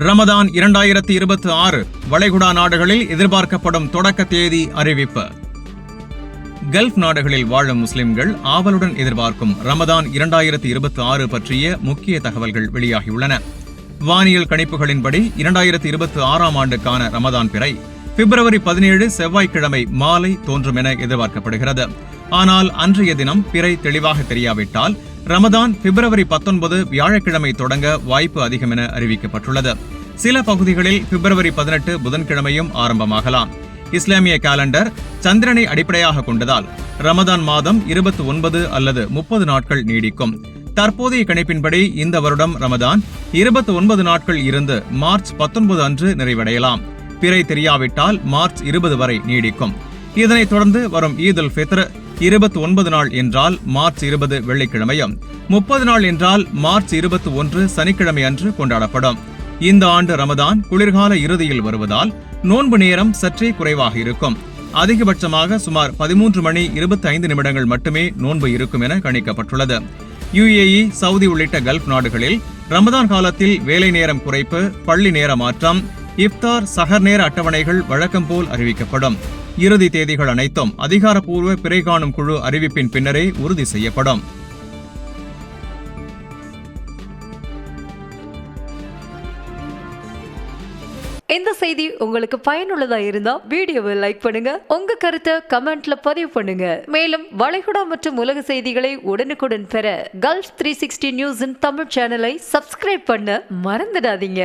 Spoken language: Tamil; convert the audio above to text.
ரமதான் 2026 வளைகுடா நாடுகளில் எதிர்பார்க்கப்படும் தொடக்க தேதி அறிவிப்பு. கல்ஃப் நாடுகளில் வாழும் முஸ்லிம்கள் ஆவலுடன் எதிர்பார்க்கும் ரமதான் 2026 பற்றிய முக்கிய தகவல்கள் வெளியாகியுள்ளன. வானியல் கணிப்புகளின்படி 2026ஆம் ஆண்டுக்கான ரமதான் பிறை பிப்ரவரி 17 செவ்வாய்க்கிழமை மாலை தோன்றும் என எதிர்பார்க்கப்படுகிறது. ஆனால் அன்றைய தினம் பிறை தெளிவாக தெரியாவிட்டால் ரமதான் பிப்ரவரி 19 வியாழக்கிழமை தொடங்க வாய்ப்பு அதிகம் என அறிவிக்கப்பட்டுள்ளது. சில பகுதிகளில் பிப்ரவரி 18 புதன்கிழமையும் ஆரம்பமாகலாம். இஸ்லாமிய காலண்டர் சந்திரனை அடிப்படையாக கொண்டதால் ரமதான் மாதம் 29 அல்லது 30 நாட்கள் நீடிக்கும். தற்போதைய கணிப்பின்படி இந்த வருடம் ரமதான் 29 நாட்கள் இருந்து மார்ச் 19 அன்று நிறைவடையலாம். பிறை தெரியாவிட்டால் மார்ச் 20 வரை நீடிக்கும். இதனைத் தொடர்ந்து வரும் ஈத் உல் ஃபித்ர் 29 நாள் என்றால் மார்ச் 20 வெள்ளிக்கிழமையும், 30 நாள் என்றால் மார்ச் 21 சனிக்கிழமை அன்று கொண்டாடப்படும். இந்த ஆண்டு ரமதான் குளிர்கால இறுதியில் வருவதால் நோன்பு நேரம் சற்றே குறைவாக இருக்கும். அதிகபட்சமாக சுமார் 13 மணி 25 நிமிடங்கள் மட்டுமே நோன்பு இருக்கும் என கணிக்கப்பட்டுள்ளது. UAE, சவுதி உள்ளிட்ட கல்ஃப் நாடுகளில் ரமதான் காலத்தில் வேலை நேரம் குறைப்பு, பள்ளி நேர மாற்றம், இஃப்தார், சஹர் நேர அட்டவணைகள் வழக்கம் போல் அறிவிக்கப்படும். இறுதி தேதிகள் அனைத்தும் அதிகாரப்பூர்வ பிறை காணும் குழு அறிவிப்பின் பின்னரே உறுதி செய்யப்படும். இந்த செய்தி உங்களுக்கு பயனுள்ளதா இருந்தா வீடியோவை லைக் பண்ணுங்க, உங்க கருத்தை கமெண்ட்ல பதிவு பண்ணுங்க. மேலும் வளைகுடா மற்றும் உலக செய்திகளை உடனுக்குடன் பெற கல்ஃப் 360 நியூஸின் தமிழ் சேனலை சப்ஸ்கிரைப் பண்ண மறந்துடாதீங்க.